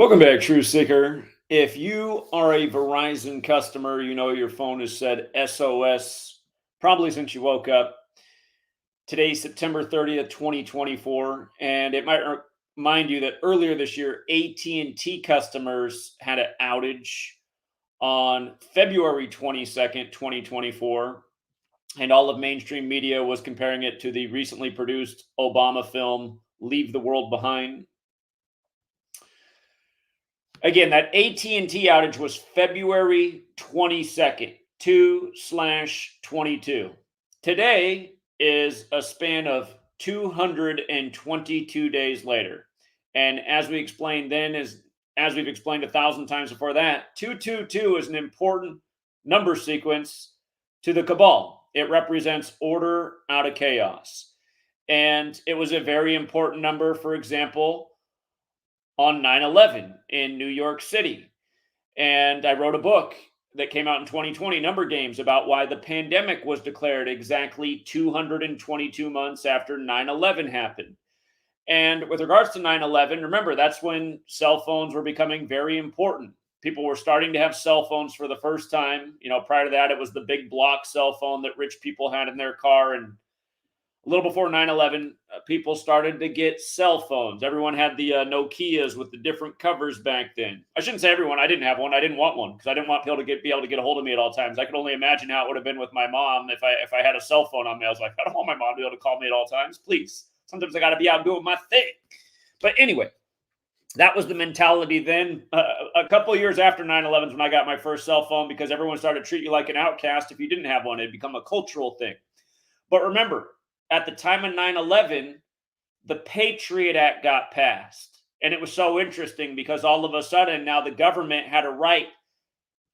Welcome back, True Seeker. If you are a Verizon customer, you know your phone has said SOS probably since you woke up. Today's September 30th, 2024, and it might remind you that earlier this year, AT&T customers had an outage on February 22nd, 2024, and all of mainstream media was comparing it to the recently produced Obama film, Leave the World Behind. Again, that AT&T outage was February 22nd, 2/22. Today is a span of 222 days later. And as we explained then, as we've explained 1,000 times before that, 222 is an important number sequence to the cabal. It represents order out of chaos. And it was a very important number, for example, on 9/11 in New York City. And I wrote a book that came out in 2020, Number Games, about why the pandemic was declared exactly 222 months after 9/11 happened. And with regards to 9/11, remember, that's when cell phones were becoming very important. People were starting to have cell phones for the first time. Prior to that, it was the big block cell phone that rich people had in their car. And a little before 9/11, people started to get cell phones. Everyone had the Nokias with the different covers back then. I shouldn't say everyone. I didn't have one. I didn't want one because I didn't want people to be able to get a hold of me at all times. I could only imagine how it would have been with my mom if I had a cell phone on me. I was like, I don't want my mom to be able to call me at all times. Please. Sometimes I got to be out doing my thing. But anyway, that was the mentality then. A couple of years after 9/11 is when I got my first cell phone because everyone started to treat you like an outcast if you didn't have one. It had become a cultural thing. But remember, at the time of 9/11, the Patriot Act got passed. And it was so interesting because all of a sudden now the government had a right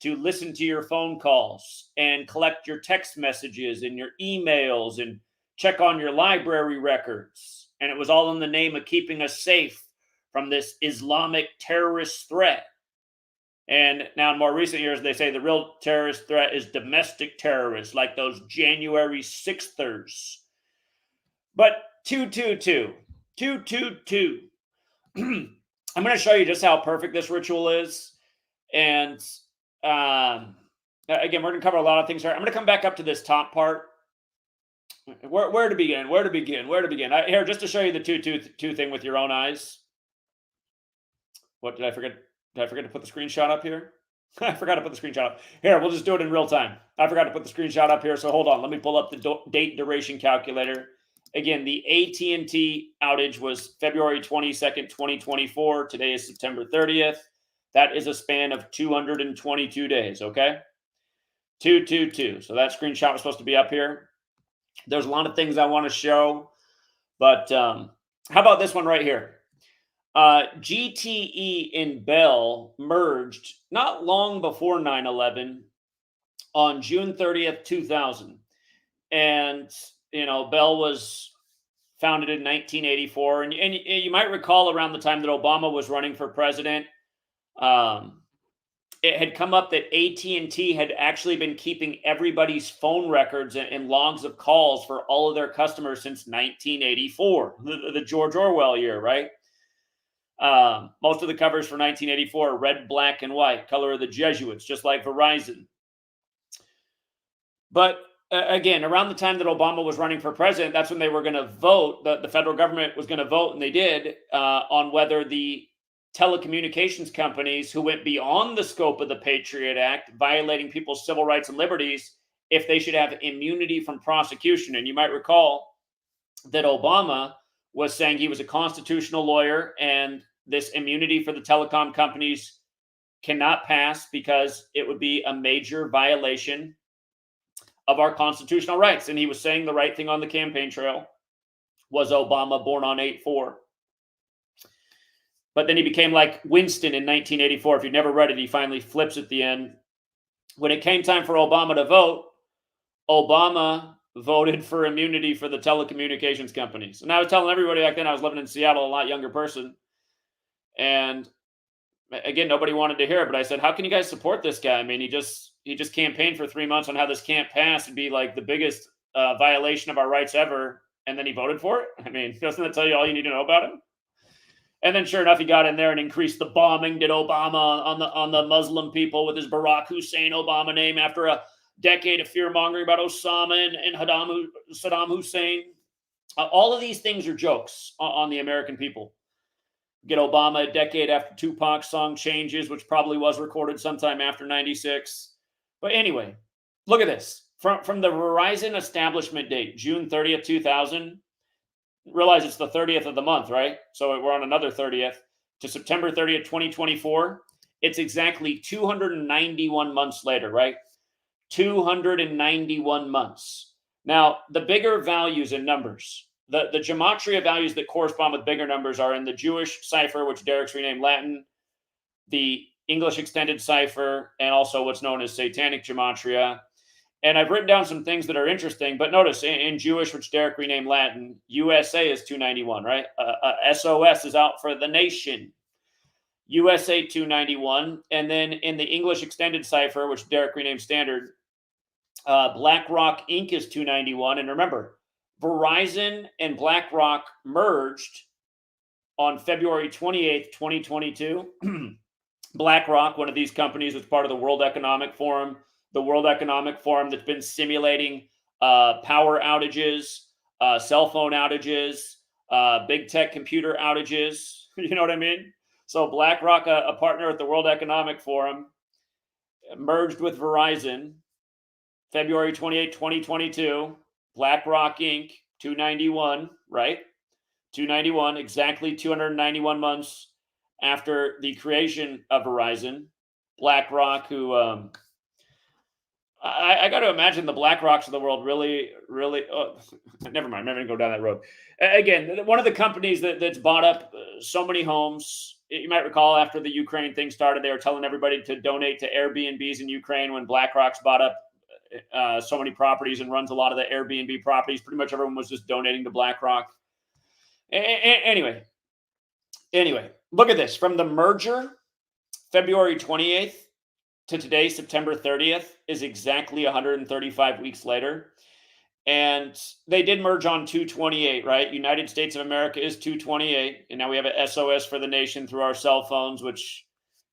to listen to your phone calls and collect your text messages and your emails and check on your library records. And it was all in the name of keeping us safe from this Islamic terrorist threat. And now in more recent years, they say the real terrorist threat is domestic terrorists, like those January 6thers. But 222. I'm going to show you just how perfect this ritual is. And again, we're going to cover a lot of things here. I'm going to come back up to this top part. Where to begin? Here, just to show you the 222 thing with your own eyes. What did I forget? Did I forget to put the screenshot up here? I forgot to put the screenshot up. Here, we'll just do it in real time. I forgot to put the screenshot up here, so hold on. Let me pull up the date duration calculator. Again, the AT&T outage was February 22nd, 2024. Today is September 30th. That is a span of 222 days, okay? 222. So that screenshot was supposed to be up here. There's a lot of things I want to show, but how about this one right here? GTE and Bell merged not long before 9/11 on June 30th, 2000. And Bell was founded in 1984, and you might recall around the time that Obama was running for president, it had come up that AT&T had actually been keeping everybody's phone records and logs of calls for all of their customers since 1984, the George Orwell year, right? Most of the covers for 1984 are red, black, and white, color of the Jesuits, just like Verizon. But again, around the time that Obama was running for president, that's when they were going to vote. The federal government was going to vote, and they did, on whether the telecommunications companies who went beyond the scope of the Patriot Act, violating people's civil rights and liberties, if they should have immunity from prosecution. And you might recall that Obama was saying he was a constitutional lawyer, and this immunity for the telecom companies cannot pass because it would be a major violation of our constitutional rights. And he was saying the right thing on the campaign trail. Was Obama born on 8/4? But then he became like Winston in 1984. If you've never read it, he finally flips at the end. When it came time for Obama to vote, Obama voted for immunity for the telecommunications companies. And I was telling everybody back then, I was living in Seattle, a lot younger person. And again, nobody wanted to hear it, but I said, how can you guys support this guy? I mean, he just campaigned for 3 months on how this can't pass and be like the biggest violation of our rights ever. And then he voted for it. I mean, doesn't that tell you all you need to know about him? And then, sure enough, he got in there and increased the bombing. Did Obama on the Muslim people with his Barack Hussein Obama name after a decade of fear mongering about Osama and Saddam Hussein. All of these things are jokes on the American people. Get Obama a decade after Tupac's song Changes, which probably was recorded sometime after 96. But anyway, look at this. From the Verizon establishment date, June 30th, 2000, realize it's the 30th of the month, right? So we're on another 30th, to September 30th, 2024. It's exactly 291 months later, right? 291 months. Now, the bigger values in numbers, the gematria values that correspond with bigger numbers are in the Jewish cipher, which Derek's renamed Latin, the English extended cipher, and also what's known as satanic gematria. And I've written down some things that are interesting, but notice in Jewish, which Derek renamed Latin, USA is 291, right? SOS is out for the nation. USA 291. And then in the English extended cipher, which Derek renamed Standard, BlackRock Inc. is 291. And remember, Verizon and BlackRock merged on February 28th, 2022. BlackRock, one of these companies, was part of the World Economic Forum. The World Economic Forum that's been simulating power outages, cell phone outages, big tech computer outages. You know what I mean? So BlackRock, a partner at the World Economic Forum, merged with Verizon, February 28, 2022. BlackRock Inc., 291, right? 291, exactly 291 months after the creation of Verizon. BlackRock, who... I got to imagine the BlackRocks of the world really. Never mind. I'm never going to go down that road. Again, one of the companies that's bought up so many homes. You might recall after the Ukraine thing started, they were telling everybody to donate to Airbnbs in Ukraine when BlackRock's bought up so many properties and runs a lot of the Airbnb properties. Pretty much everyone was just donating to BlackRock. Anyway, look at this. From the merger, February 28th, to today, September 30th, is exactly 135 weeks later. And they did merge on 2/28, right? United States of America is 2/28. And now we have an SOS for the nation through our cell phones, which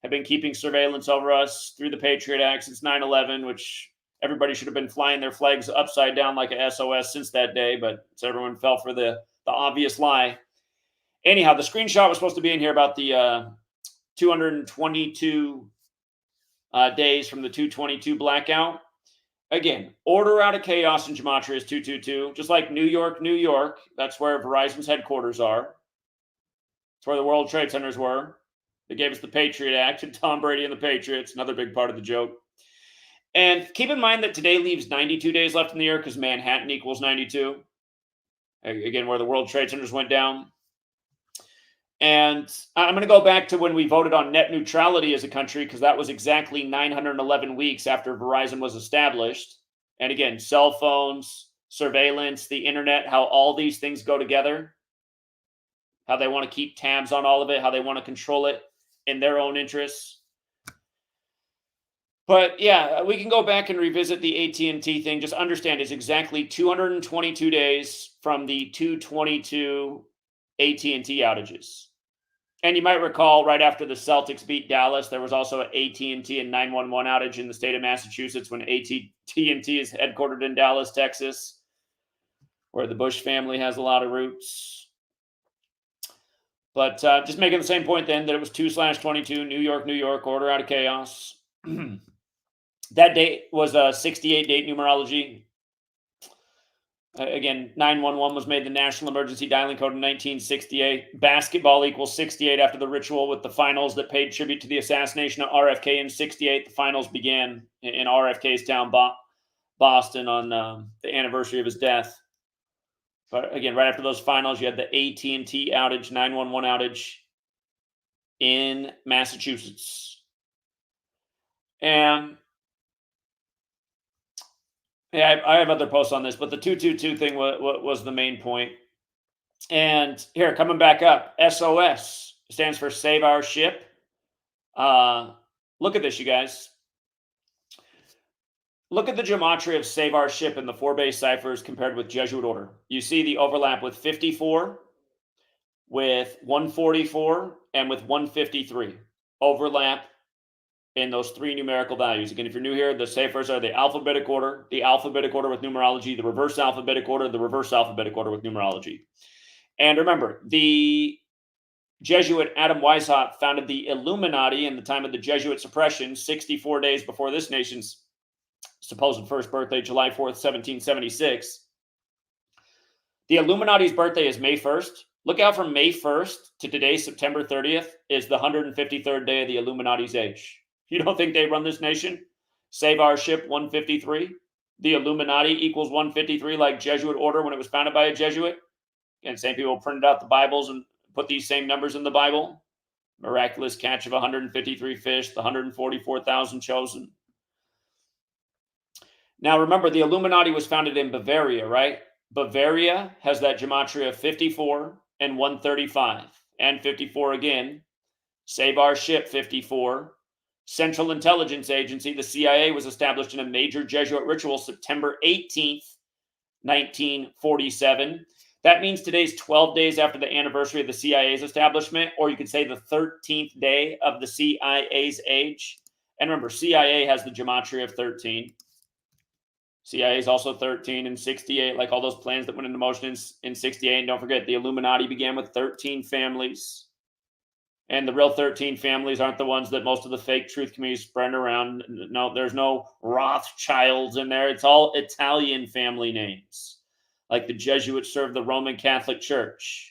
have been keeping surveillance over us through the Patriot Act since 9/11, which everybody should have been flying their flags upside down like a SOS since that day. But everyone fell for the obvious lie. Anyhow, the screenshot was supposed to be in here about the 222 days from the 2/22 blackout. Again, order out of chaos in gematria is 222, just like New York, New York. That's where Verizon's headquarters are. It's where the World Trade Centers were. They gave us the Patriot Act and Tom Brady and the Patriots, another big part of the joke. And keep in mind that today leaves 92 days left in the year because Manhattan equals 92. Again, where the World Trade Centers went down. And I'm going to go back to when we voted on net neutrality as a country, because that was exactly 911 weeks after Verizon was established. And again, cell phones, surveillance, the internet, how all these things go together, how they want to keep tabs on all of it, how they want to control it in their own interests. But yeah, we can go back and revisit the AT&T thing. Just understand it's exactly 222 days from the 2/22 AT&T outages. And you might recall right after the Celtics beat Dallas, there was also an AT&T and 911 outage in the state of Massachusetts when AT&T is headquartered in Dallas, Texas, where the Bush family has a lot of roots. But just making the same point then that it was 2/22, New York, New York, order out of chaos. That date was a 68 date numerology. Again, 911 was made the national emergency dialing code in 1968. Basketball equals 68 after the ritual with the finals that paid tribute to the assassination of RFK in 68. The finals began in RFK's town, Boston, on the anniversary of his death. But again, right after those finals, you had the AT&T outage, 911 outage in Massachusetts. And yeah, I have other posts on this, but the 222 thing was the main point. And here, coming back up, SOS stands for Save Our Ship. Look at this, you guys. Look at the gematria of Save Our Ship in the 4 base ciphers compared with Jesuit order. You see the overlap with 54, with 144 and with 153. Overlap in those three numerical values. Again, if you're new here, the ciphers are the alphabetic order with numerology, the reverse alphabetic order with numerology. And remember, the Jesuit Adam Weishaupt founded the Illuminati in the time of the Jesuit suppression, 64 days before this nation's supposed first birthday, July 4th, 1776. The Illuminati's birthday is May 1st. Look out from May 1st to today, September 30th, is the 153rd day of the Illuminati's age. You don't think they run this nation? Save our ship 153. The Illuminati equals 153, like Jesuit order when it was founded by a Jesuit. And same people printed out the Bibles and put these same numbers in the Bible. Miraculous catch of 153 fish, the 144,000 chosen. Now remember, the Illuminati was founded in Bavaria, right? Bavaria has that gematria 54 and 135, and 54 again. Save our ship 54. Central Intelligence Agency, the CIA, was established in a major Jesuit ritual September 18th, 1947. That means today's 12 days after the anniversary of the CIA's establishment, or you could say the 13th day of the CIA's age. And remember, CIA has the gematria of 13. CIA is also 13 and 68, like all those plans that went into motion in 68. And don't forget, the Illuminati began with 13 families. And the real 13 families aren't the ones that most of the fake truth communities spread around. No, there's no Rothschilds in there. It's all Italian family names. Like the Jesuits served the Roman Catholic Church.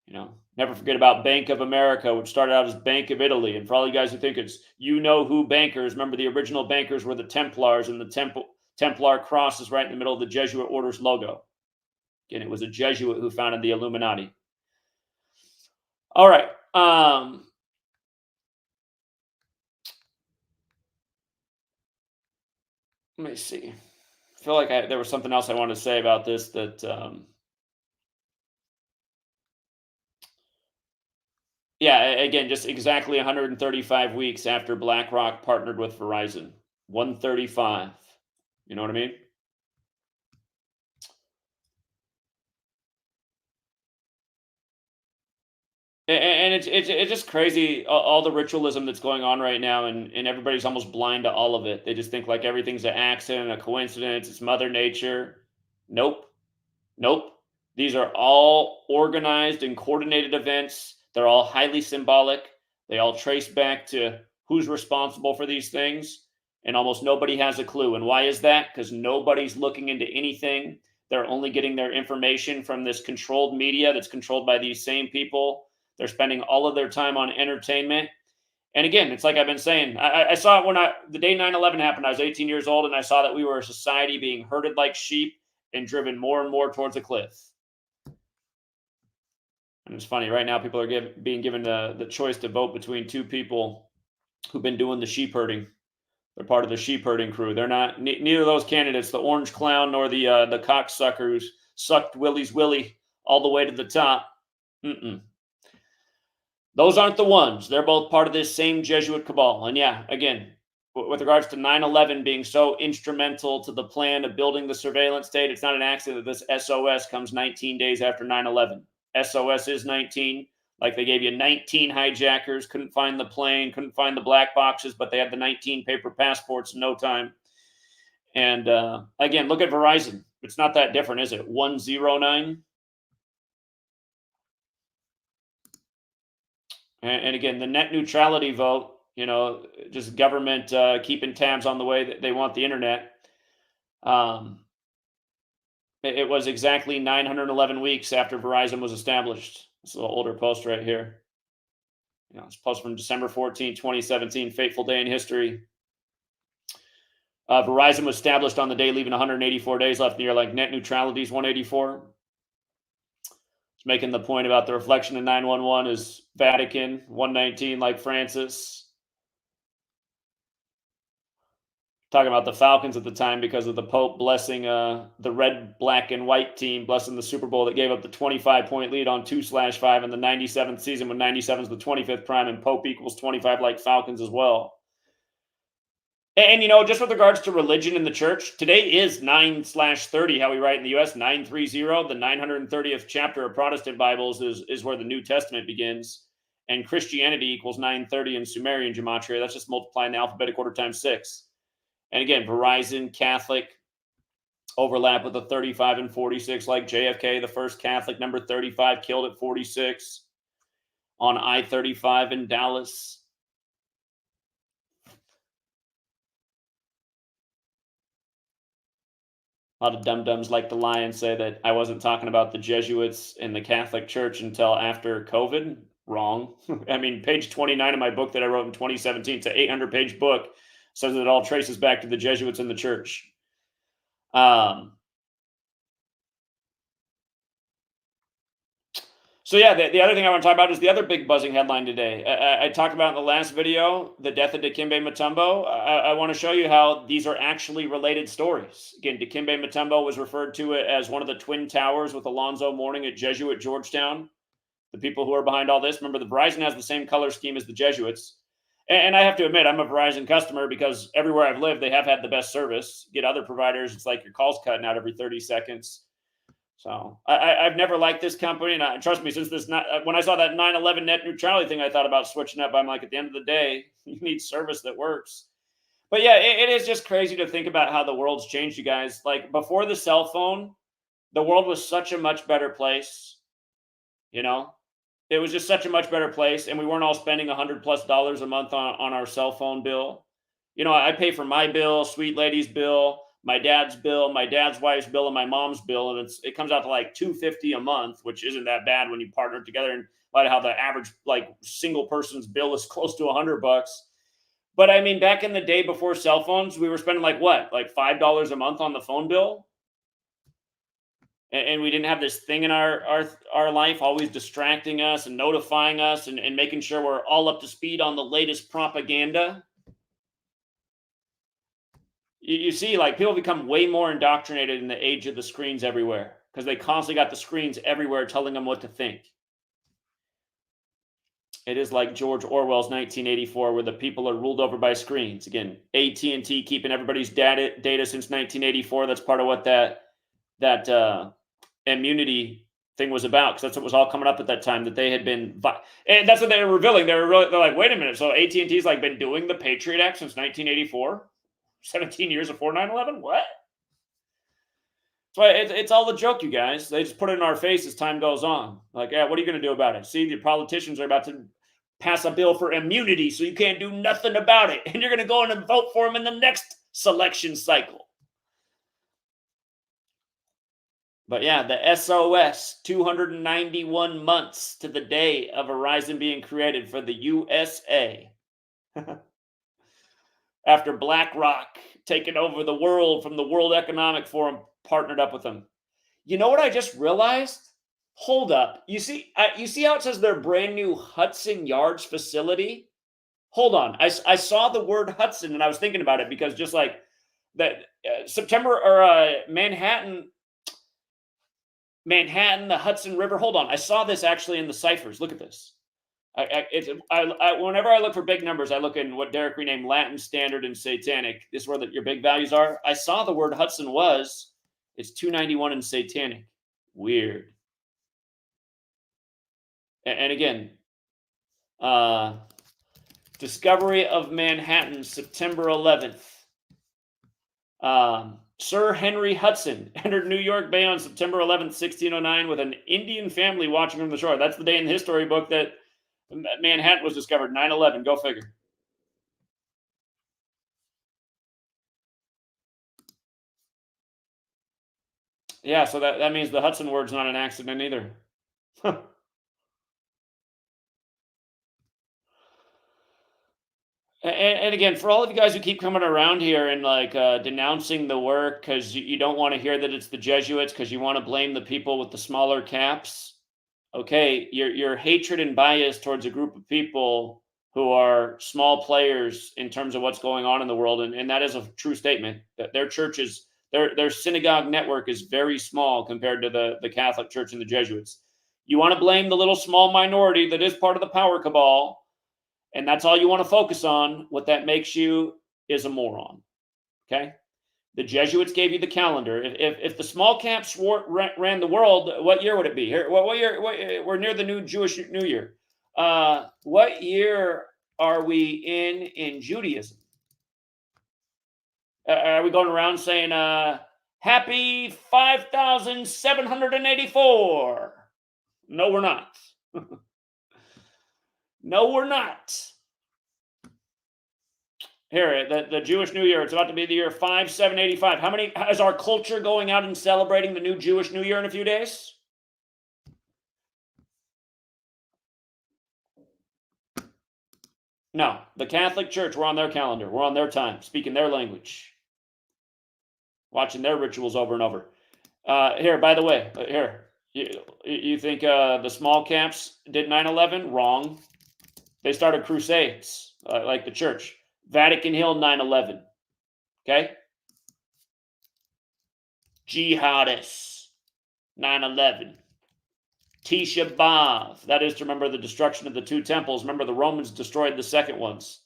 You know, never forget about Bank of America, which started out as Bank of Italy. And for all you guys who think it's you-know-who bankers, remember the original bankers were the Templars, and the Templar cross is right in the middle of the Jesuit order's logo. Again, it was a Jesuit who founded the Illuminati. All right. Let me see. I feel like there was something else I wanted to say about this that... yeah, again, just exactly 135 weeks after BlackRock partnered with Verizon. 135. You know what I mean? And it's just crazy, all the ritualism that's going on right now, and everybody's almost blind to all of it. They just think like everything's an accident, a coincidence, it's Mother Nature. Nope. Nope. These are all organized and coordinated events. They're all highly symbolic. They all trace back to who's responsible for these things, and almost nobody has a clue. And why is that? Because nobody's looking into anything. They're only getting their information from this controlled media that's controlled by these same people. They're spending all of their time on entertainment. And again, it's like I've been saying, I saw it when the day 9/11 happened. I was 18 years old, and I saw that we were a society being herded like sheep and driven more and more towards a cliff. And it's funny, right now people are being given the choice to vote between two people who've been doing the sheep herding. They're part of the sheep herding crew. They're not, neither of those candidates, the orange clown nor the cocksucker who's sucked Willie's willy all the way to the top. Those aren't the ones. They're both part of this same Jesuit cabal. And yeah, again, with regards to 9/11 being so instrumental to the plan of building the surveillance state, it's not an accident that this SOS comes 19 days after 9/11. SOS is 19. Like they gave you 19 hijackers, couldn't find the plane, couldn't find the black boxes, but they had the 19 paper passports in no time. And again, look at Verizon. It's not that different, is it? 109. And again, the net neutrality vote, you know, just government keeping tabs on the way that they want the internet. It was exactly 911 weeks after Verizon was established. This is a little older post right here. You know, it's a post from December 14, 2017, fateful day in history. Verizon was established on the day leaving 184 days left in the year, like net neutrality is 184. It's making the point about the reflection in 911 is Vatican, 119 like Francis. Talking about the Falcons at the time because of the Pope blessing the red, black, and white team, blessing the Super Bowl that gave up the 25-point lead on 2/5 in the 97th season when 97 is the 25th prime and Pope equals 25 like Falcons as well. And, you know, just with regards to religion in the church, today is 9/30, how we write in the US, 930. The 930th chapter of Protestant Bibles is where the New Testament begins. And Christianity equals 930 in Sumerian gematria. That's just multiplying the alphabetic order times 6. And again, Verizon, Catholic, overlap with the 35 and 46, like JFK, the first Catholic, number 35, killed at 46 on I-35 in Dallas. A lot of dum-dums like the Lion say that I wasn't talking about the Jesuits in the Catholic Church until after COVID. Wrong. I mean, page 29 of my book that I wrote in 2017, it's an 800-page book, says that it all traces back to the Jesuits in the church. So yeah, the other thing I want to talk about is the other big buzzing headline today. I talked about in the last video, the death of Dikembe Mutombo. I want to show you how these are actually related stories. Again, Dikembe Mutombo was referred to as one of the twin towers with Alonzo Mourning at Jesuit Georgetown. The people who are behind all this, remember, the Verizon has the same color scheme as the Jesuits. And I have to admit, I'm a Verizon customer because everywhere I've lived, they have had the best service. Get other providers, it's like your call's cutting out every 30 seconds. So I've never liked this company, and trust me, since when I saw that 9/11 net neutrality thing, I thought about switching up. I'm like, at the end of the day, you need service that works. But yeah, it is just crazy to think about how the world's changed, you guys. Like before the cell phone, the world was such a much better place. You know, it was just such a much better place, and we weren't all spending $100+ a month on our cell phone bill. You know, I pay for my bill, sweet lady's bill, my dad's bill, my dad's wife's bill, and my mom's bill, and it comes out to like $250 a month, which isn't that bad when you partner together. And like how the average like single person's bill is close to $100. But I mean, back in the day before cell phones, we were spending like what, like $5 a month on the phone bill, and we didn't have this thing in our life always distracting us and notifying us and making sure we're all up to speed on the latest propaganda. You see, like people become way more indoctrinated in the age of the screens everywhere because they constantly got the screens everywhere telling them what to think. It is like George Orwell's 1984, where the people are ruled over by screens. Again, AT&T keeping everybody's data since 1984. That's part of what that immunity thing was about, because that's what was all coming up at that time, that they had been, and that's what they were revealing. They're like, wait a minute, so AT&T's like been doing the Patriot Act since 1984. 17 years before 9/11? What? So it's all a joke, you guys. They just put it in our face as time goes on. Like, yeah, what are you going to do about it? See, the politicians are about to pass a bill for immunity, so you can't do nothing about it. And you're going to go in and vote for them in the next selection cycle. But yeah, the SOS, 291 months to the day of Verizon being created for the USA. After BlackRock taking over the world from the World Economic Forum, partnered up with them. You know what I just realized? Hold up. You see how it says their brand new Hudson Yards facility? Hold on. I saw the word Hudson and I was thinking about it because just like that September or Manhattan, the Hudson River. Hold on. I saw this actually in the ciphers. Look at this. Whenever I look for big numbers, I look in what Derek renamed Latin Standard and Satanic. This is where your big values are. I saw the word Hudson was. It's 291 in Satanic. Weird. And again, discovery of Manhattan, September 11th. Sir Henry Hudson entered New York Bay on September 11th, 1609, with an Indian family watching from the shore. That's the day in the history book that Manhattan was discovered. 9/11. Go figure. Yeah, so that means the Hudson word's not an accident either. And again, for all of you guys who keep coming around here and like denouncing the work because you don't want to hear that it's the Jesuits because you want to blame the people with the smaller caps. Okay, your hatred and bias towards a group of people who are small players in terms of what's going on in the world, and that is a true statement. That their churches, their synagogue network is very small compared to the Catholic Church and the Jesuits. You want to blame the little small minority that is part of the power cabal, and that's all you want to focus on. What that makes you is a moron. Okay? The Jesuits gave you the calendar. If the small caps ran the world, what year would it be? Here, what year? We're near the new Jewish New Year. What year are we in Judaism? Are we going around saying happy 5,784? No, we're not. No, we're not. Here, the Jewish New Year, it's about to be the year 5785. How many is our culture going out and celebrating the new Jewish New Year in a few days? No, the Catholic Church, we're on their calendar. We're on their time, speaking their language, watching their rituals over and over. Here, by the way, here, you think the small caps did 9/11? Wrong. They started crusades, like the church. Vatican Hill 9/11. Okay? Jihadists 9/11. Tisha B'Av. That is to remember the destruction of the two temples. Remember, the Romans destroyed the second ones.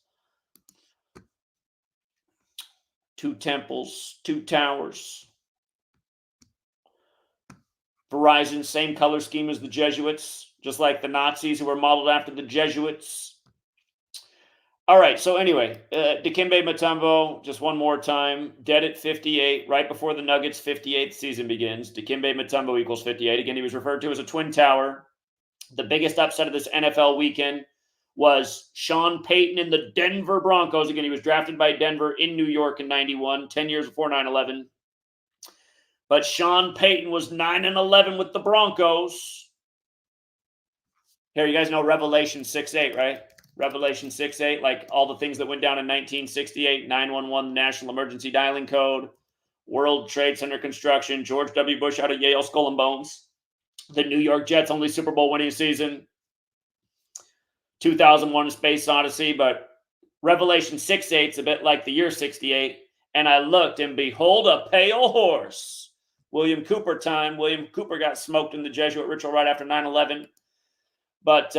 Two temples, two towers. Verizon, same color scheme as the Jesuits, just like the Nazis who were modeled after the Jesuits. All right, so anyway, Dikembe Mutombo, just one more time, dead at 58, right before the Nuggets' 58th season begins. Dikembe Mutombo equals 58. Again, he was referred to as a twin tower. The biggest upset of this NFL weekend was Sean Payton in the Denver Broncos. Again, he was drafted by Denver in New York in 91, 10 years before 9/11. But Sean Payton was 9-11 with the Broncos. Here, you guys know Revelation 6:8, right? Revelation 6:8, like all the things that went down in 1968, 911, National Emergency Dialing Code, World Trade Center construction, George W. Bush out of Yale, Skull and Bones, the New York Jets' only Super Bowl winning season, 2001 Space Odyssey, but Revelation 6:8 is a bit like the year 68, and I looked, and behold, a pale horse. William Cooper time. William Cooper got smoked in the Jesuit ritual right after 9/11. But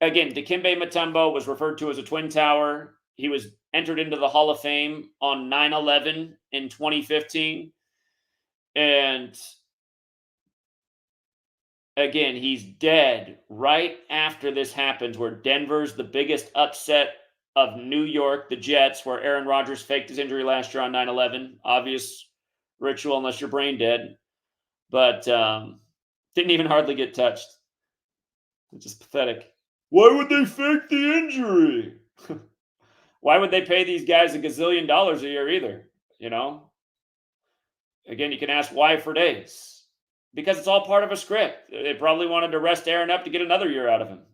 again, Dikembe Mutombo was referred to as a twin tower. He was entered into the Hall of Fame on 9/11 in 2015. And again, he's dead right after this happens, where Denver's the biggest upset of New York, the Jets, where Aaron Rodgers faked his injury last year on 9/11. Obvious ritual unless you're brain dead. But didn't even hardly get touched. It's just pathetic. Why would they fake the injury? Why would they pay these guys $1 gazillion a year either? You know? Again, you can ask why for days. Because it's all part of a script. They probably wanted to rest Aaron up to get another year out of him.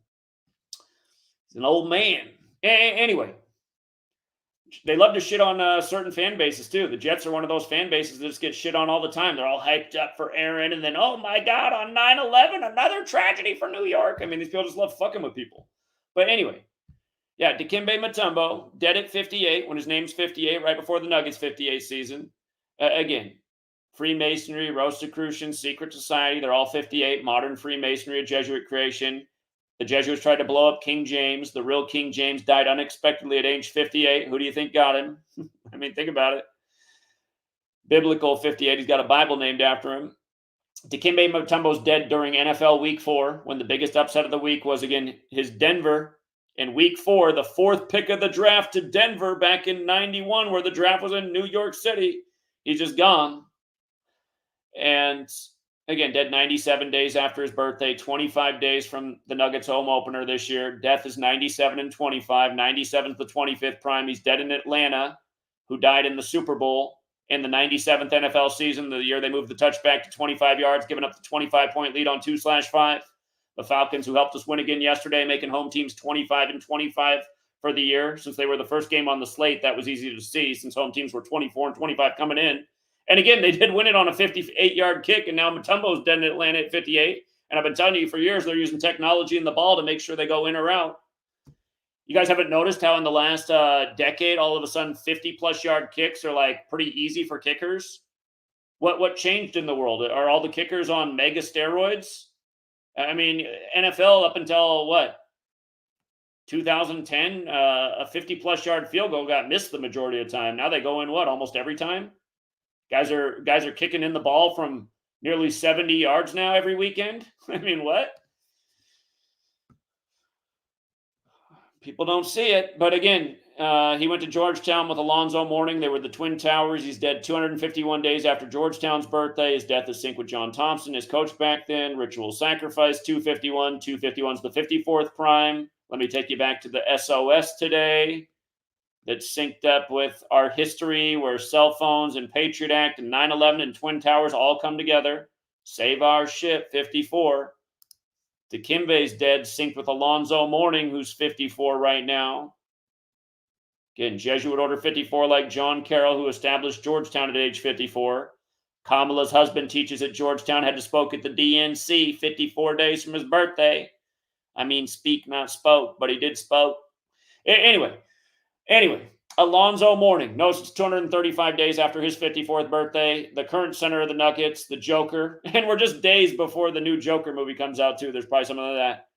He's an old man. Anyway, they love to shit on certain fan bases too. The Jets are one of those fan bases that just get shit on all the time. They're all hyped up for Aaron, and then, oh my God, on 9/11, another tragedy for New York. I mean, these people just love fucking with people. But anyway, yeah, Dikembe Mutombo, dead at 58 when his name's 58, right before the Nuggets' 58 season. Again, Freemasonry, Rosicrucian, Secret Society, they're all 58. Modern Freemasonry, a Jesuit creation. The Jesuits tried to blow up King James. The real King James died unexpectedly at age 58. Who do you think got him? I mean, think about it. Biblical 58. He's got a Bible named after him. Dikembe Mutombo's dead during NFL Week 4, when the biggest upset of the week was, again, his Denver. In Week 4, the 4th pick of the draft to Denver back in 91, where the draft was in New York City. He's just gone. And again, dead 97 days after his birthday, 25 days from the Nuggets home opener this year. Death is 97 and 25. 97's the 25th prime. He's dead in Atlanta, who died in the Super Bowl in the 97th NFL season, the year they moved the touchback to 25 yards, giving up the 25-point lead on 2/5. The Falcons, who helped us win again yesterday, making home teams 25 and 25 for the year. Since they were the first game on the slate, that was easy to see, since home teams were 24 and 25 coming in. And again, they did win it on a 58-yard kick, and now Mutombo's dead in Atlanta at 58. And I've been telling you for years, they're using technology in the ball to make sure they go in or out. You guys haven't noticed how in the last decade, all of a sudden, 50-plus yard kicks are like pretty easy for kickers? What changed in the world? Are all the kickers on mega steroids? I mean, NFL up until what? 2010, a 50-plus yard field goal got missed the majority of the time. Now they go in almost every time. Guys are kicking in the ball from nearly 70 yards now every weekend. I mean, what? People don't see it, but again, he went to Georgetown with Alonzo Mourning. They were the Twin Towers. He's dead 251 days after Georgetown's birthday. His death is synced with John Thompson, his coach back then. Ritual sacrifice, 251. 251's the 54th prime. Let me take you back to the SOS today. That's synced up with our history, where cell phones and Patriot Act and 9/11 and Twin Towers all come together. Save our ship, 54. Dikembe's dead, synced with Alonzo Mourning, who's 54 right now. Again, Jesuit Order 54, like John Carroll, who established Georgetown at age 54. Kamala's husband teaches at Georgetown, had to spoke at the DNC 54 days from his birthday. I mean, speak, not spoke, but he did spoke. Anyway, Alonzo Mourning. Notice it's 235 days after his 54th birthday. The current center of the Nuggets, the Joker. And we're just days before the new Joker movie comes out, too. There's probably some of that.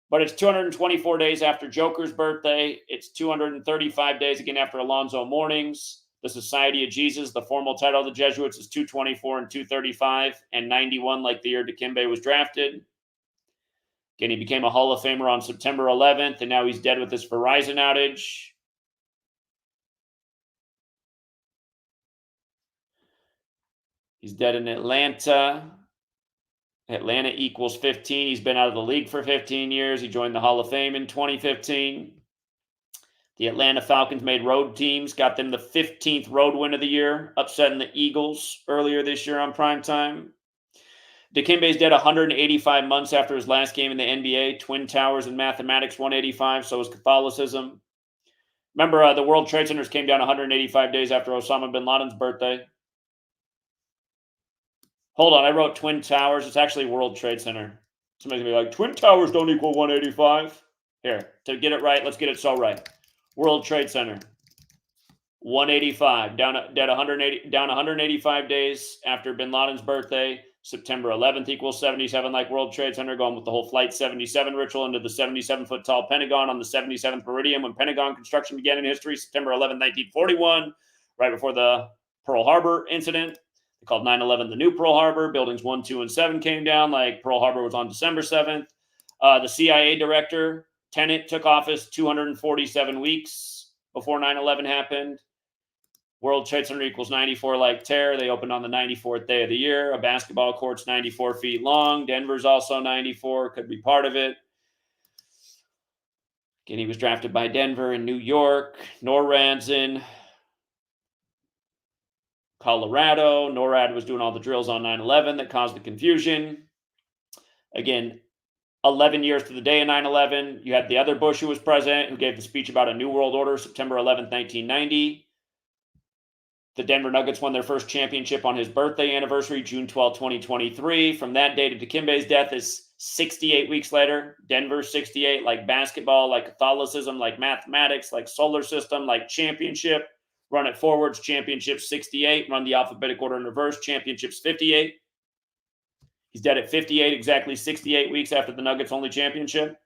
But it's 224 days after Joker's birthday. It's 235 days again after Alonzo Mourning's. The Society of Jesus, the formal title of the Jesuits, is 224 and 235 and 91, like the year Dikembe was drafted. Again, he became a Hall of Famer on September 11th, and now he's dead with this Verizon outage. He's dead in Atlanta. Atlanta equals 15. He's been out of the league for 15 years. He joined the Hall of Fame in 2015. The Atlanta Falcons made road teams, got them the 15th road win of the year, upsetting the Eagles earlier this year on primetime. Dikembe's dead 185 months after his last game in the NBA. Twin Towers in mathematics, 185. So is Catholicism. Remember, the World Trade Centers came down 185 days after Osama bin Laden's birthday. Hold on, I wrote Twin Towers. It's actually World Trade Center. Somebody's going to be like, Twin Towers don't equal 185. Here, to get it right, let's get it so right. World Trade Center, 185. Down 185 days after bin Laden's birthday. September 11th equals 77, like World Trade Center, going with the whole Flight 77 ritual into the 77-foot-tall Pentagon on the 77th meridian when Pentagon construction began in history, September 11, 1941, right before the Pearl Harbor incident. They called 9/11 the new Pearl Harbor. Buildings 1, 2, and 7 came down, like Pearl Harbor was on December 7th. The CIA director, Tenet, took office 247 weeks before 9/11 happened. World Trade Center equals 94, like Terror. They opened on the 94th day of the year. A basketball court's 94 feet long. Denver's also 94, could be part of it. Again, he was drafted by Denver and New York. NORAD's in Colorado. NORAD was doing all the drills on 9/11 that caused the confusion. Again, 11 years to the day of 9/11. You had the other Bush who was president, who gave the speech about a new world order, September 11th, 1990. The Denver Nuggets won their first championship on his birthday anniversary, June 12, 2023. From that day to Dikembe's death is 68 weeks later. Denver, 68, like basketball, like Catholicism, like mathematics, like solar system, like championship. Run it forwards, championship 68. Run the alphabetic order in reverse, championships 58. He's dead at 58, exactly 68 weeks after the Nuggets' only championship.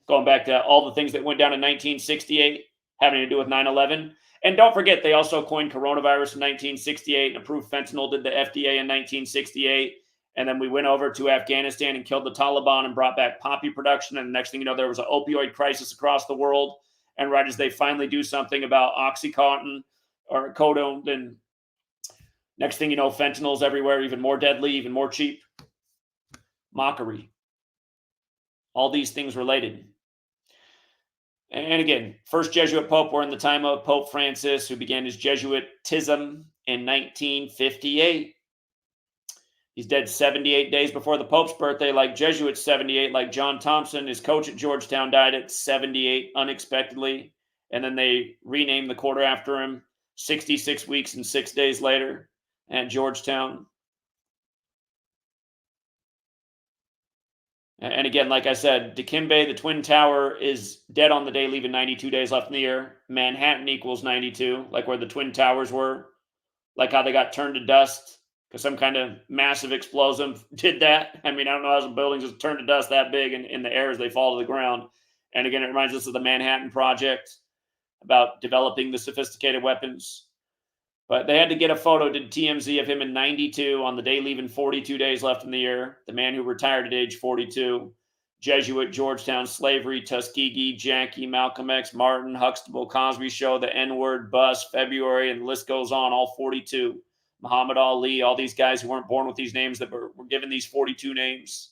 Going back to all the things that went down in 1968, having to do with 9/11. And don't forget, they also coined coronavirus in 1968 and approved fentanyl, did the FDA in 1968. And then we went over to Afghanistan and killed the Taliban and brought back poppy production. And the next thing you know, there was an opioid crisis across the world. And right as they finally do something about Oxycontin or Codone, then next thing you know, fentanyl's everywhere, even more deadly, even more cheap. Mockery. All these things related. And again, first Jesuit Pope, we're in the time of Pope Francis, who began his Jesuitism in 1958. He's dead 78 days before the Pope's birthday, like Jesuits 78, like John Thompson. His coach at Georgetown died at 78 unexpectedly. And then they renamed the quarter after him 66 weeks and 6 days later at Georgetown. And again, like I said, Dikembe, the Twin Tower, is dead on the day, leaving 92 days left in the year. Manhattan equals 92, like where the Twin Towers were. Like how they got turned to dust because some kind of massive explosive did that. I mean, I don't know how some buildings just turn to dust that big in the air as they fall to the ground. And again, it reminds us of the Manhattan Project about developing the sophisticated weapons. But they had to get a photo to TMZ of him in 92 on the day leaving 42 days left in the year. The man who retired at age 42. Jesuit, Georgetown, slavery, Tuskegee, Jackie, Malcolm X, Martin, Huxtable, Cosby Show, the N-word, bus, February, and the list goes on, all 42. Muhammad Ali, all these guys who weren't born with these names that were given these 42 names.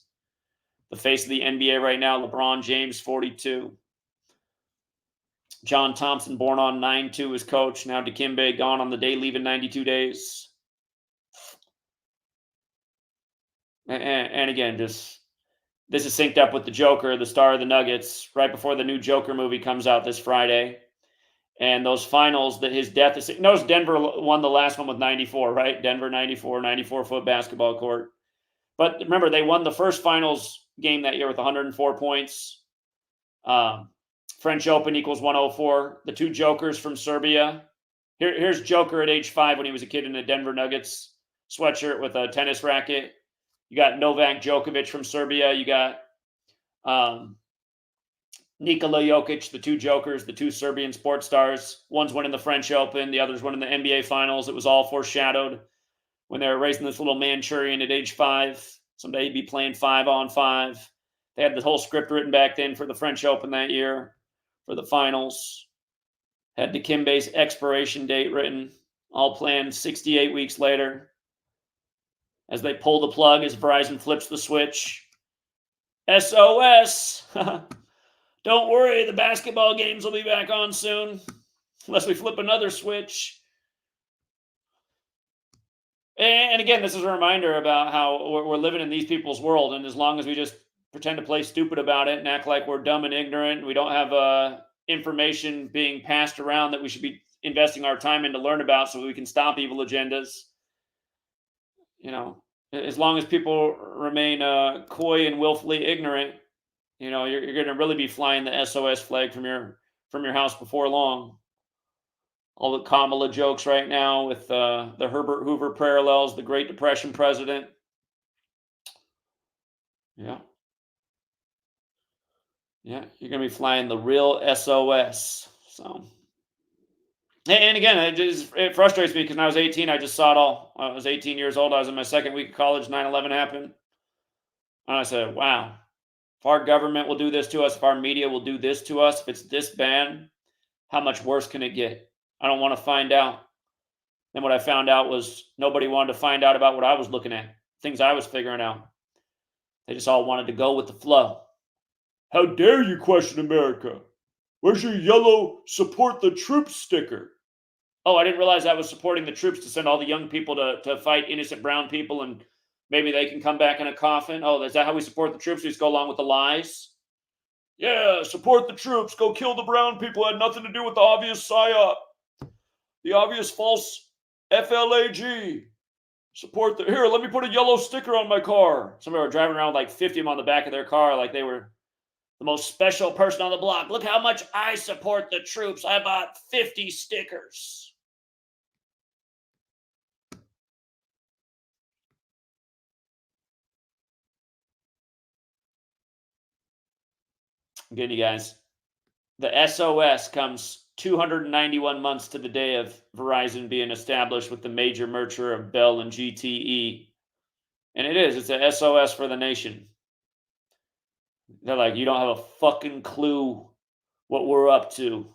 The face of the NBA right now, LeBron James, 42. John Thompson, born on 9/2, his coach. Now Dikembe, gone on the day leaving 92 days. And again, this is synced up with the Joker, the star of the Nuggets, right before the new Joker movie comes out this Friday. And those finals, that his death is... Notice Denver won the last one with 94, right? Denver 94, 94-foot basketball court. But remember, they won the first finals game that year with 104 points. French Open equals 104. The two Jokers from Serbia. Here's Joker at age 5 when he was a kid in a Denver Nuggets sweatshirt with a tennis racket. You got Novak Djokovic from Serbia. You got Nikola Jokic, the two Jokers, the two Serbian sports stars. One's winning the French Open. The other's winning the NBA Finals. It was all foreshadowed when they were raising this little Manchurian at age 5. Someday he'd be playing 5-on-5. They had the whole script written back then for the French Open that year. For the finals, had Dikembe's expiration date written, all planned 68 weeks later. As they pull the plug, as Verizon flips the switch. SOS! Don't worry, the basketball games will be back on soon, unless we flip another switch. And again, this is a reminder about how we're living in these people's world, and as long as we just pretend to play stupid about it and act like we're dumb and ignorant, and we don't have information being passed around that we should be investing our time in to learn about so we can stop evil agendas. You know, as long as people remain coy and willfully ignorant, you know, you're going to really be flying the SOS flag from your house before long. All the Kamala jokes right now with the Herbert Hoover parallels, the Great Depression president. Yeah. Yeah, you're going to be flying the real SOS. So, and again, it frustrates me because when I was 18, I just saw it all. I was 18 years old. I was in my second week of college. 9/11 happened. And I said, wow, if our government will do this to us, if our media will do this to us, if it's this bad, how much worse can it get? I don't want to find out. Then what I found out was nobody wanted to find out about what I was looking at, things I was figuring out. They just all wanted to go with the flow. How dare you question America? Where's your yellow support the troops sticker? Oh, I didn't realize I was supporting the troops to send all the young people to fight innocent brown people and maybe they can come back in a coffin. Oh, is that how we support the troops? We just go along with the lies? Yeah, support the troops. Go kill the brown people. It had nothing to do with the obvious PSYOP. The obvious false FLAG. Support the... Here, let me put a yellow sticker on my car. Somebody were driving around with like 50 of them on the back of their car like they were the most special person on the block. Look how much I support the troops. I bought 50 stickers. I'm getting you guys. The SOS comes 291 months to the day of Verizon being established with the major merger of Bell and GTE. And it is. It's a SOS for the nation. They're like, you don't have a fucking clue what we're up to.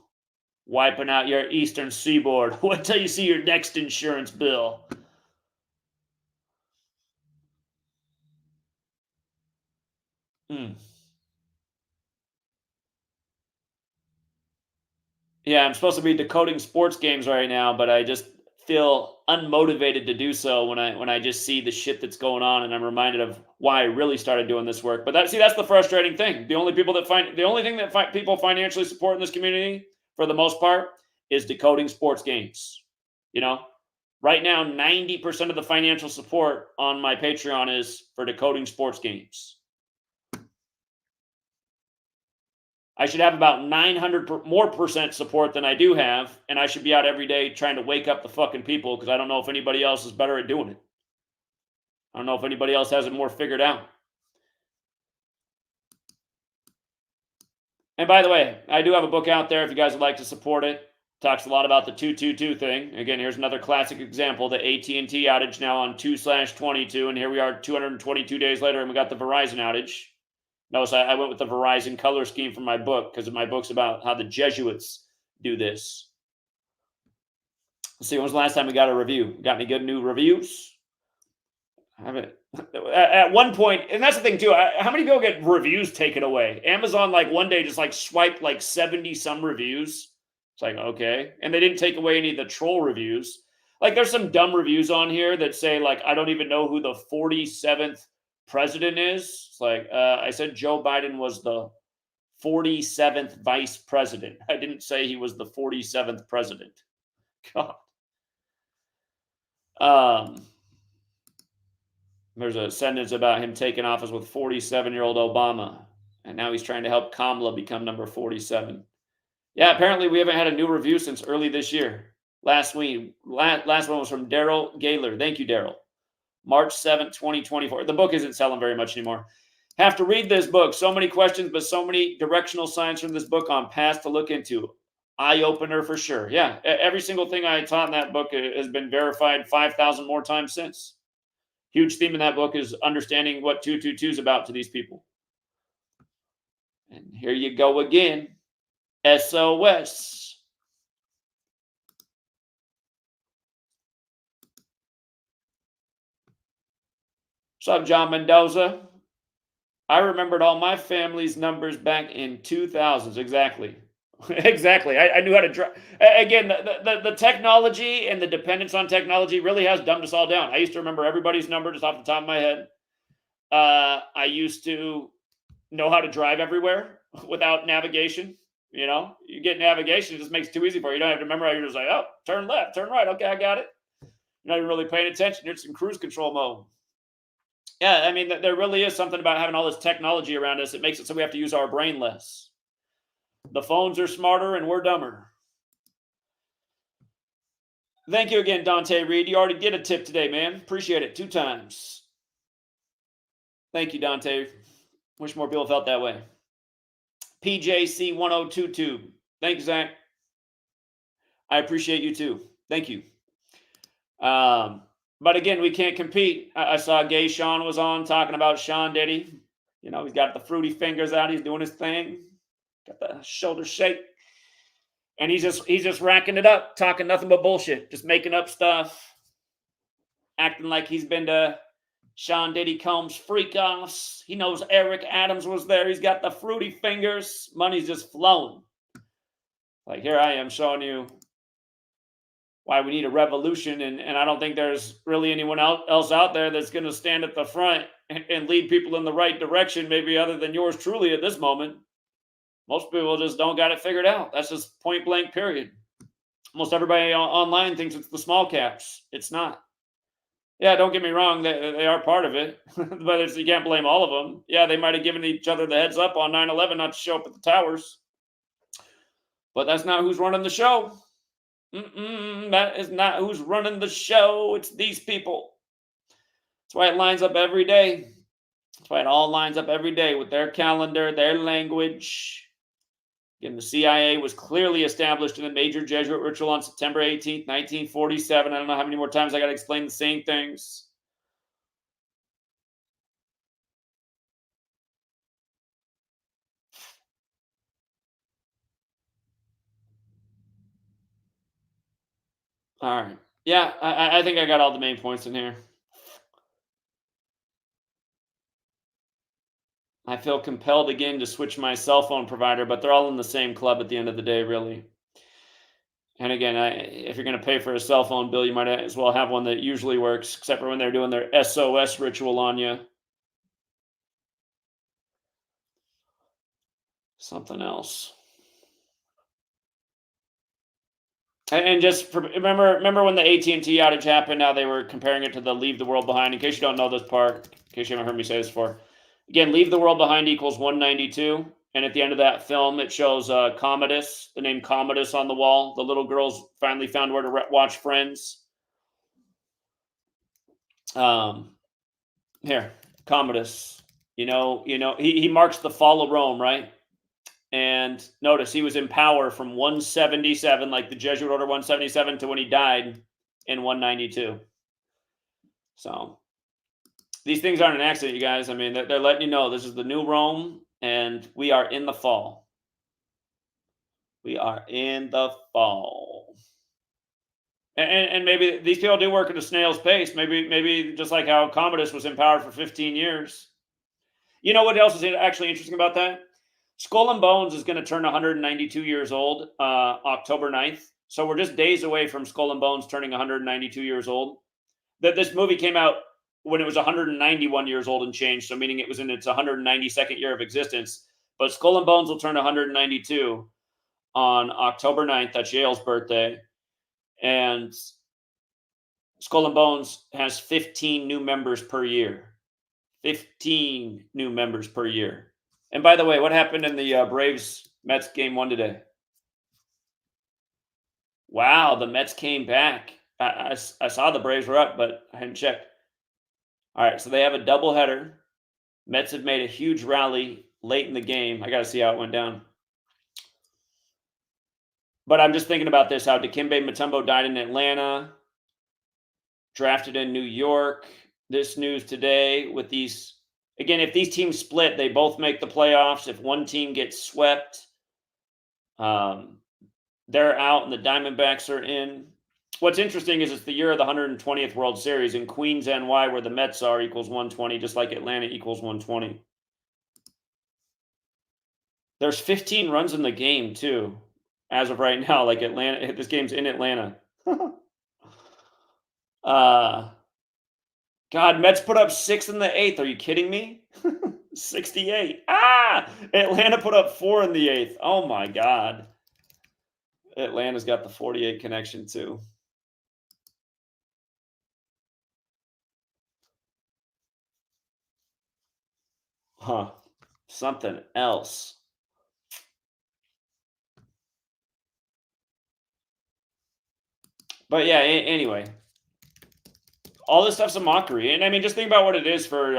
Wiping out your eastern seaboard. Wait till you see your next insurance bill. Yeah, I'm supposed to be decoding sports games right now, but I just feel unmotivated to do so when I just see the shit that's going on, and I'm reminded of why I really started doing this work. But that's the frustrating thing. The only thing that people financially support in this community, for the most part, is decoding sports games. You know, right now, 90% of the financial support on my Patreon is for decoding sports games. I should have about 900% more support than I do have, and I should be out every day trying to wake up the fucking people because I don't know if anybody else is better at doing it. I don't know if anybody else has it more figured out. And by the way, I do have a book out there if you guys would like to support it. Talks a lot about the 222 thing. Again, here's another classic example, the AT&T outage now on 2/22, and here we are 222 days later, and we got the Verizon outage. Notice I went with the Verizon color scheme for my book because my book's about how the Jesuits do this. Let's see, when was the last time we got a review? Got any good new reviews? I haven't. At one point, and that's the thing too. How many people get reviews taken away? Amazon, like one day, just like swiped like 70 some reviews. It's like, okay, and they didn't take away any of the troll reviews. Like, there's some dumb reviews on here that say like, I don't even know who the 47th president is. It's like, I said Joe Biden was the 47th vice president. I didn't say he was the 47th president. God. There's a sentence about him taking office with 47-year-old Obama, and now he's trying to help Kamala become number 47. Yeah, apparently we haven't had a new review since early this year. Last one was from Daryl Gaylor. Thank you, Daryl. March 7th, 2024. The book isn't selling very much anymore. Have to read this book. So many questions, but so many directional signs from this book on paths to look into. Eye-opener for sure. Yeah, every single thing I taught in that book has been verified 5,000 more times since. Huge theme in that book is understanding what 222 is about to these people. And here you go again. SOS. What's up, John Mendoza? I remembered all my family's numbers back in 2000s. Exactly. Exactly. I knew how to drive. Again, the technology and the dependence on technology really has dumbed us all down. I used to remember everybody's number just off the top of my head. I used to know how to drive everywhere without navigation. You know, you get navigation, it just makes it too easy for you. You don't have to memorize. You're just like, oh, turn left, turn right. Okay, I got it. You're not even really paying attention. You're just in cruise control mode. Yeah, I mean, there really is something about having all this technology around us. It makes it so we have to use our brain less. The phones are smarter and we're dumber. Thank you again, Dante Reed. You already did a tip today, man. Appreciate it 2 times. Thank you, Dante. Wish more people felt that way. PJC1022. Thanks, Zach. I appreciate you too. Thank you. But again, we can't compete. I saw Gay Sean was on talking about Sean Diddy. You know, he's got the fruity fingers out. He's doing his thing. Got the shoulder shake. And he's just racking it up, talking nothing but bullshit, just making up stuff, acting like he's been to Sean Diddy Combs freak-offs. He knows Eric Adams was there. He's got the fruity fingers. Money's just flowing. Like, here I am showing you why we need a revolution, and I don't think there's really anyone else out there that's going to stand at the front and lead people in the right direction, maybe other than yours truly at this moment. Most people just don't got it figured out. That's just point blank, period. Almost everybody online thinks it's the small caps. It's not. Yeah, don't get me wrong. They are part of it, but you can't blame all of them. Yeah, they might have given each other the heads up on 9/11 not to show up at the towers. But that's not who's running the show. That is not who's running the show. It's these people. That's why it lines up every day. That's why it all lines up every day with their calendar, their language. Again, the CIA was clearly established in a major Jesuit ritual on September 18th, 1947. I don't know how many more times I got to explain the same things. All right. Yeah, I think I got all the main points in here. I feel compelled again to switch my cell phone provider, but they're all in the same club at the end of the day, really. And again, if you're going to pay for a cell phone bill, you might as well have one that usually works, except for when they're doing their SOS ritual on you. Something else. And just remember when the AT&T outage happened, now they were comparing it to the Leave the World Behind. In case you don't know this part, in case you haven't heard me say this before. Again, Leave the World Behind equals 192. And at the end of that film, it shows Commodus, the name Commodus on the wall. The little girls finally found where to watch Friends. Here, Commodus. He marks the fall of Rome, right? And And notice he was in power from 177, like the Jesuit Order 177, to when he died in 192. So these things aren't an accident, you guys. I mean, they're letting you know this is the new Rome, and we are in the fall. We are in the fall. And maybe these people do work at a snail's pace. Maybe just like how Commodus was in power for 15 years. You know what else is actually interesting about that? Skull and Bones is going to turn 192 years old October 9th. So we're just days away from Skull and Bones turning 192 years old. That this movie came out when it was 191 years old and change, so meaning it was in its 192nd year of existence. But Skull and Bones will turn 192 on October 9th. That's Yale's birthday. And Skull and Bones has 15 new members per year. 15 new members per year. And by the way, what happened in the Braves-Mets game 1 today? Wow, the Mets came back. I saw the Braves were up, but I hadn't checked. All right, so they have a doubleheader. Mets have made a huge rally late in the game. I got to see how it went down. But I'm just thinking about this, how Dikembe Mutombo died in Atlanta, drafted in New York. This news today with these, again, if these teams split, they both make the playoffs. If one team gets swept, they're out and the Diamondbacks are in. What's interesting is it's the year of the 120th World Series, and Queens, NY, where the Mets are, equals 120, just like Atlanta equals 120. There's 15 runs in the game, too, as of right now. Like Atlanta, this game's in Atlanta. God, Mets put up 6 in the 8th. Are you kidding me? 68. Atlanta put up 4 in the 8th. Oh, my God. Atlanta's got the 48 connection, too. Huh. Something else. But yeah, anyway. All this stuff's a mockery. And I mean, just think about what it is for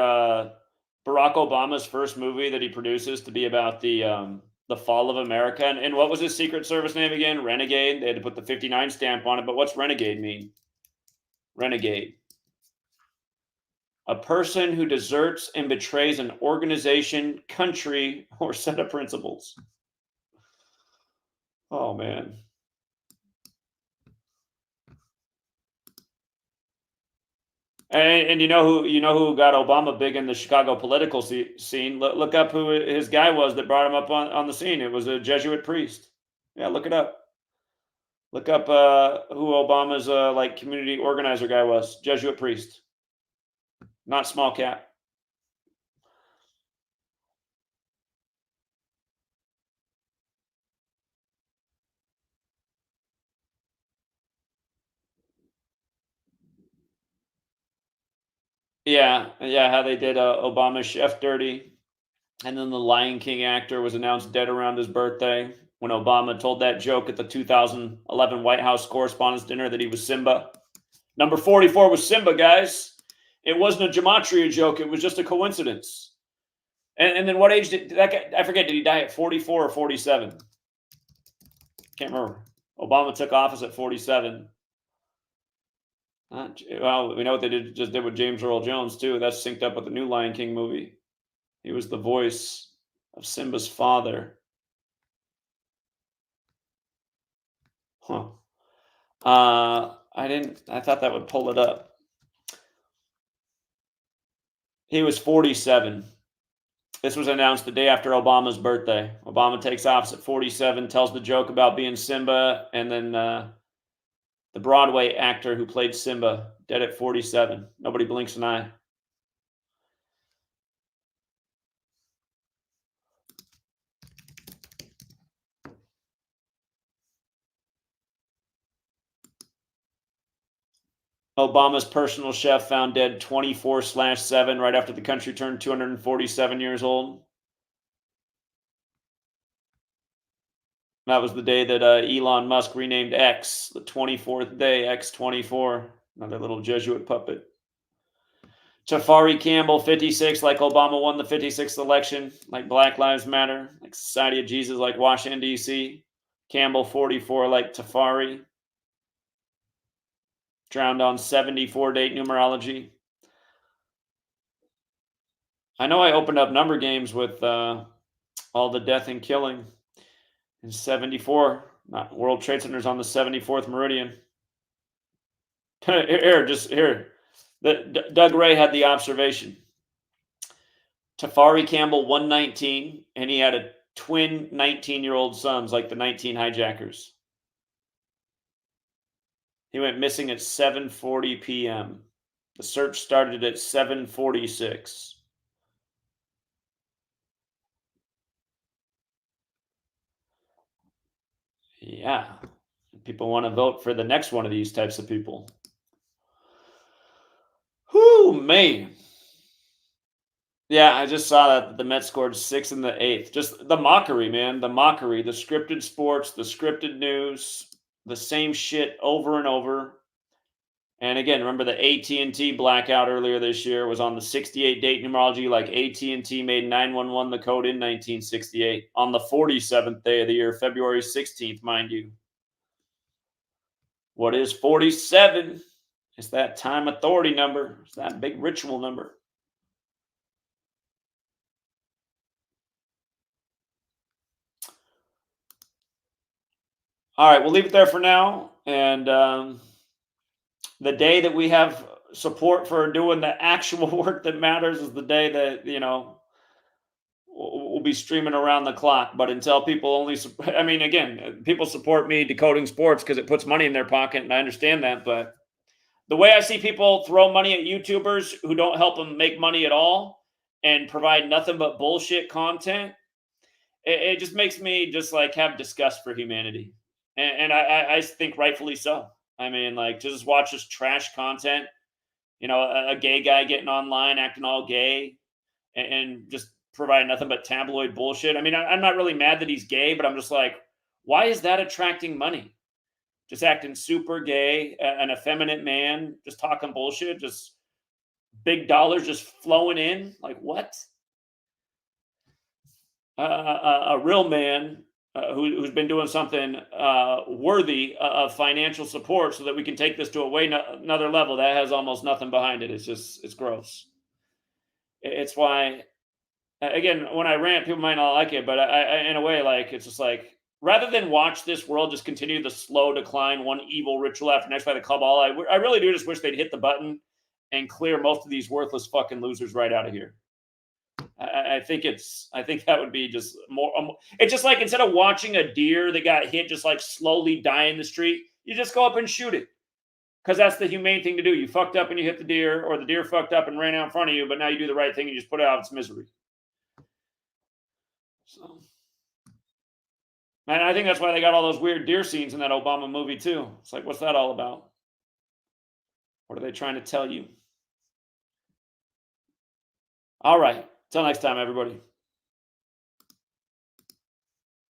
Barack Obama's first movie that he produces to be about the fall of America. And what was his Secret Service name again? Renegade. They had to put the 59 stamp on it. But what's renegade mean? Renegade. A person who deserts and betrays an organization, country, or set of principles. Oh, man. And you know who got Obama big in the Chicago political scene? Look up who his guy was that brought him up on the scene. It was a Jesuit priest. Yeah, look it up. Look up who Obama's like community organizer guy was. Jesuit priest, not small cap. Yeah, how they did Obama's chef dirty. And then the Lion King actor was announced dead around his birthday when Obama told that joke at the 2011 White House Correspondents' Dinner that he was Simba. Number 44 was Simba, guys. It wasn't a gematria joke. It was just a coincidence. And then what age did that guy, I forget, did he die at 44 or 47? Can't remember. Obama took office at 47. Well, we know what they just did with James Earl Jones, too. That's synced up with the new Lion King movie. He was the voice of Simba's father. Huh. I thought that would pull it up. He was 47. This was announced the day after Obama's birthday. Obama takes office at 47, tells the joke about being Simba, and then the Broadway actor who played Simba, dead at 47. Nobody blinks an eye. Obama's personal chef found dead 24/7 right after the country turned 247 years old. That was the day that Elon Musk renamed X, the 24th day, X24, another little Jesuit puppet. Tafari Campbell, 56, like Obama won the 56th election, like Black Lives Matter, like Society of Jesus, like Washington, D.C. Campbell, 44, like Tafari. Drowned on 74 date numerology. I know I opened up number games with all the death and killing in 74. Not World Trade Center's on the 74th meridian. Here. Doug Ray had the observation. Tafari Campbell, 119, and he had a twin 19-year-old sons like the 19 hijackers. He went missing at 7:40 p.m. The search started at 7:46. Yeah. People want to vote for the next one of these types of people. Whoo, man. Yeah, I just saw that the Mets scored 6 in the 8th. Just the mockery, man. The mockery. The scripted sports, the scripted news, the same shit over and over. And again, remember the AT&T blackout earlier this year was on the 68 date numerology, like AT&T made 911 the code in 1968 on the 47th day of the year, February 16th, mind you. What is 47? It's that time authority number. It's that big ritual number. All right, we'll leave it there for now. And the day that we have support for doing the actual work that matters is the day that, we'll be streaming around the clock. But until people only, I mean, again, people support me decoding sports because it puts money in their pocket, and I understand that. But the way I see people throw money at YouTubers who don't help them make money at all and provide nothing but bullshit content, it just makes me just like have disgust for humanity. And I think rightfully so. I mean, like, just watch this trash content, a gay guy getting online, acting all gay, and just provide nothing but tabloid bullshit. I mean, I'm not really mad that he's gay, but I'm just like, why is that attracting money? Just acting super gay, an effeminate man, just talking bullshit, just big dollars just flowing in. Like, what? A real man who's been doing something worthy of financial support so that we can take this to another level that has almost nothing behind it. It's gross. It's why, again, when I rant, people might not like it, but I in a way, like, it's just like, rather than watch this world just continue the slow decline, one evil ritual after next by the cabal, I really do just wish they'd hit the button and clear most of these worthless fucking losers right out of here. I think that would be just more. It's just like, instead of watching a deer that got hit just like slowly die in the street, you just go up and shoot it, because that's the humane thing to do. You fucked up and you hit the deer, or the deer fucked up and ran out in front of you, but now you do the right thing and you just put it out of its misery. So, and I think that's why they got all those weird deer scenes in that Obama movie too. It's like, what's that all about? What are they trying to tell you? All right. Till next time, everybody.